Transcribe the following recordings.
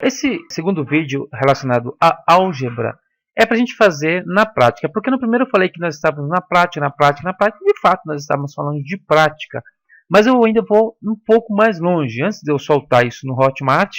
Esse segundo vídeo relacionado à álgebra é para a gente fazer na prática, porque no primeiro eu falei que nós estávamos na prática, de fato nós estávamos falando de prática, mas eu ainda vou um pouco mais longe. Antes de eu soltar isso no Hotmart,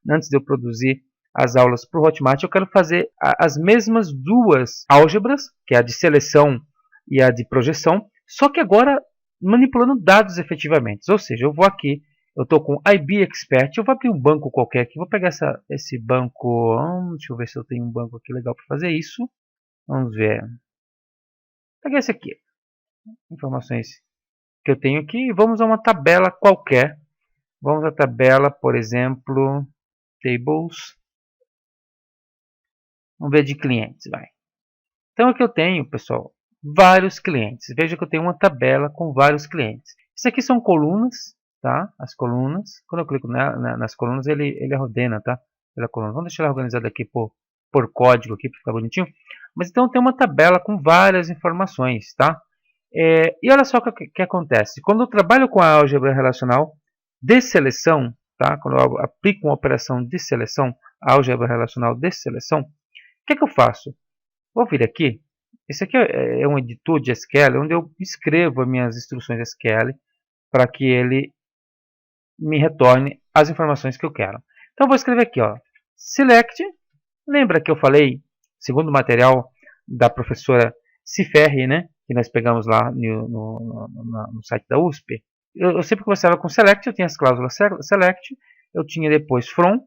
antes de eu produzir as aulas para o Hotmart, eu quero fazer as mesmas duas álgebras, que é a de seleção e a de projeção, só que agora manipulando dados efetivamente. Ou seja, eu vou aqui, eu estou com IB Expert, eu vou abrir um banco qualquer aqui, vou pegar esse banco, deixa eu ver se eu tenho um banco aqui legal para fazer isso. Vamos ver. Vou pegar esse aqui, informações que eu tenho aqui, e vamos a uma tabela qualquer. Vamos à tabela, por exemplo, Tables. Vamos ver de clientes, vai. Então aqui eu tenho, pessoal, vários clientes. Veja que eu tenho uma tabela com vários clientes. Isso aqui são colunas, tá? As colunas. Quando eu clico nas colunas, ele ordena, tá? Pela coluna. Vamos deixar ela organizada aqui por código aqui para ficar bonitinho. Mas então tem uma tabela com várias informações, tá? E olha só o que acontece. Quando eu trabalho com a álgebra relacional de seleção, tá? Quando eu aplico uma operação de seleção, álgebra relacional de seleção, o que eu faço? Vou vir aqui. Esse aqui é um editor de SQL, onde eu escrevo as minhas instruções SQL para que ele me retorne as informações que eu quero. Então eu vou escrever aqui, ó, select. Lembra que eu falei, segundo o material da professora Ciferri, né, que nós pegamos lá no site da USP. Eu sempre começava com select, eu tinha as cláusulas select, eu tinha depois from,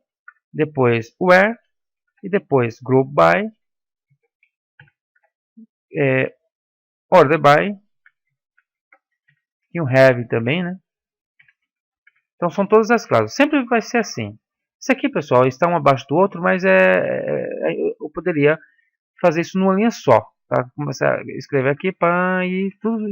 depois where e depois group by, order by e um have também, né? Então são todas as cláusulas. Sempre vai ser assim. Isso aqui, pessoal, está um abaixo do outro, mas eu poderia fazer isso numa linha só. Tá? Começar a escrever aqui e tudo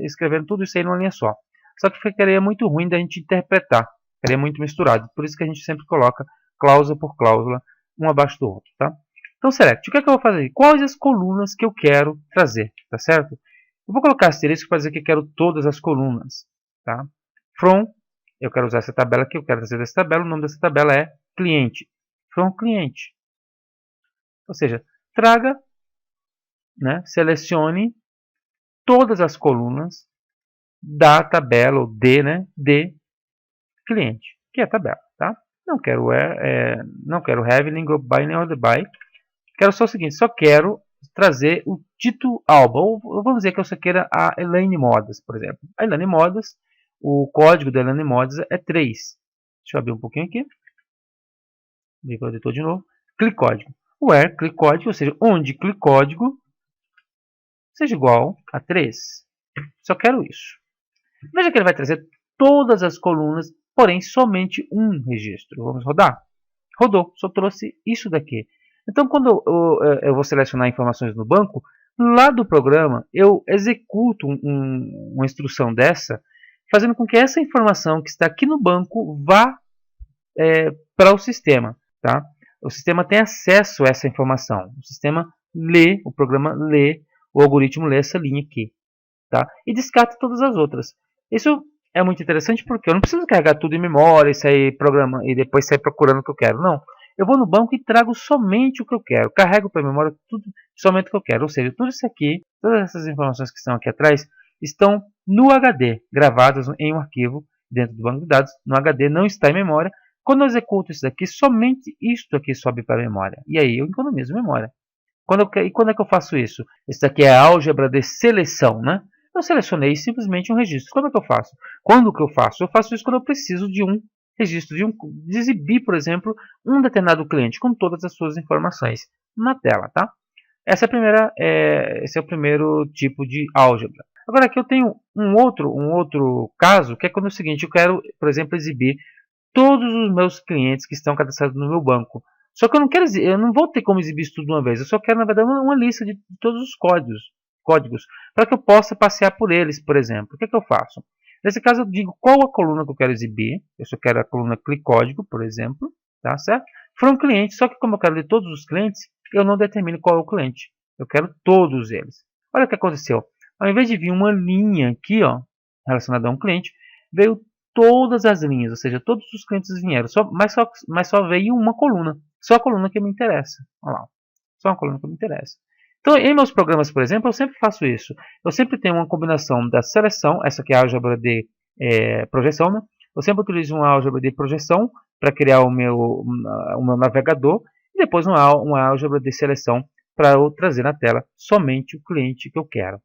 escrevendo tudo isso aí numa linha só. Só que ficaria muito ruim da gente interpretar. Ficaria muito misturado. Por isso que a gente sempre coloca cláusula por cláusula, um abaixo do outro. Tá? Então, select. O que é que eu vou fazer? Quais as colunas que eu quero trazer? Tá certo? Eu vou colocar asterisco para dizer que eu quero todas as colunas. Tá? From. Eu quero usar essa tabela aqui, eu quero trazer dessa tabela, o nome dessa tabela é cliente. From cliente. Ou seja, traga, né, selecione todas as colunas da tabela, ou de cliente, que é a tabela. Tá? Não quero have, nem group by, nem order by. Quero só o seguinte, só quero trazer o título alba, ou vamos dizer que eu só queira a Elaine Modas, por exemplo. A Elaine Modas, o código da Elaine Modas é 3. Deixa eu abrir um pouquinho aqui. Abrir o editor de novo. Clique código. Where, clique código, ou seja, onde clique código seja igual a 3. Só quero isso. Veja que ele vai trazer todas as colunas, porém somente um registro. Vamos rodar? Rodou, só trouxe isso daqui. Então, quando eu vou selecionar informações no banco, lá do programa eu executo uma instrução dessa, fazendo com que essa informação que está aqui no banco vá para o sistema. Tá? O sistema tem acesso a essa informação. O sistema lê, o programa lê, o algoritmo lê essa linha aqui. Tá? E descarta todas as outras. Isso é muito interessante porque eu não preciso carregar tudo em memória e depois sair procurando o que eu quero. Não. Eu vou no banco e trago somente o que eu quero. Carrego para a memória tudo, somente o que eu quero. Ou seja, tudo isso aqui, todas essas informações que estão aqui atrás, estão no HD, gravadas em um arquivo dentro do banco de dados. No HD não está em memória. Quando eu executo isso daqui, somente isto aqui sobe para a memória. E aí eu economizo memória. Quando é que eu faço isso? Isso daqui é a álgebra de seleção, né? Eu selecionei simplesmente um registro. Como é que eu faço? Quando que eu faço? Eu faço isso quando eu preciso de um registro, de exibir, por exemplo, um determinado cliente com todas as suas informações na tela, tá? Esse é o primeiro tipo de álgebra. Agora aqui eu tenho um outro caso, que é quando é o seguinte, eu quero, por exemplo, exibir todos os meus clientes que estão cadastrados no meu banco. Só que eu não vou ter como exibir isso tudo de uma vez. Eu só quero, na verdade, uma lista de todos os códigos para que eu possa passear por eles, por exemplo. O que eu faço? Nesse caso, eu digo qual a coluna que eu quero exibir. Eu só quero a coluna clique código, por exemplo. Tá certo? From cliente, só que como eu quero ler todos os clientes, eu não determino qual é o cliente. Eu quero todos eles. Olha o que aconteceu. Ao invés de vir uma linha aqui, ó, relacionada a um cliente, veio todas as linhas, ou seja, todos os clientes vieram, mas só veio uma coluna, só a coluna que me interessa. Olha lá, só uma coluna que me interessa. Então, em meus programas, por exemplo, eu sempre faço isso. Eu sempre tenho uma combinação da seleção, essa aqui é a álgebra de projeção, né? Eu sempre utilizo uma álgebra de projeção para criar o meu navegador, e depois uma álgebra de seleção para eu trazer na tela somente o cliente que eu quero.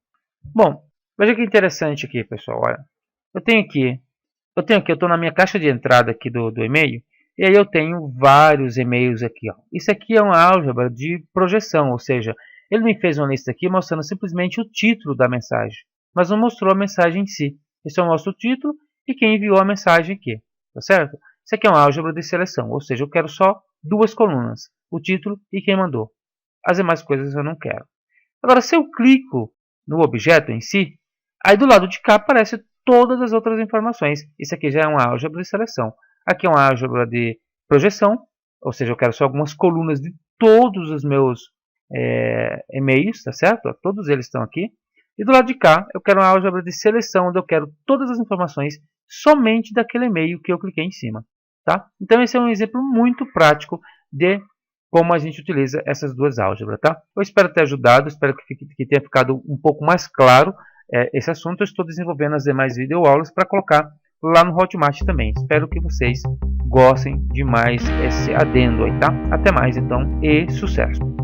Bom, veja que interessante aqui, pessoal. Olha, eu estou na minha caixa de entrada aqui do e-mail, e aí eu tenho vários e-mails aqui. Ó. Isso aqui é uma álgebra de projeção, ou seja, ele me fez uma lista aqui mostrando simplesmente o título da mensagem, mas não mostrou a mensagem em si. Ele só mostra o título e quem enviou a mensagem aqui, tá certo? Isso aqui é uma álgebra de seleção, ou seja, eu quero só duas colunas, o título e quem mandou. As demais coisas eu não quero. Agora, se eu clico no objeto em si, aí do lado de cá aparece todas as outras informações. Isso aqui já é uma álgebra de seleção. Aqui é uma álgebra de projeção, ou seja, eu quero só algumas colunas de todos os meus e-mails, tá certo? Todos eles estão aqui. E do lado de cá, eu quero uma álgebra de seleção, onde eu quero todas as informações somente daquele e-mail que eu cliquei em cima. Tá? Então, esse é um exemplo muito prático de como a gente utiliza essas duas álgebras. Tá? Eu espero ter ajudado, espero que tenha ficado um pouco mais claro esse assunto. Eu estou desenvolvendo as demais videoaulas para colocar lá no Hotmart também. Espero que vocês gostem demais esse adendo aí, tá? Até mais então e sucesso!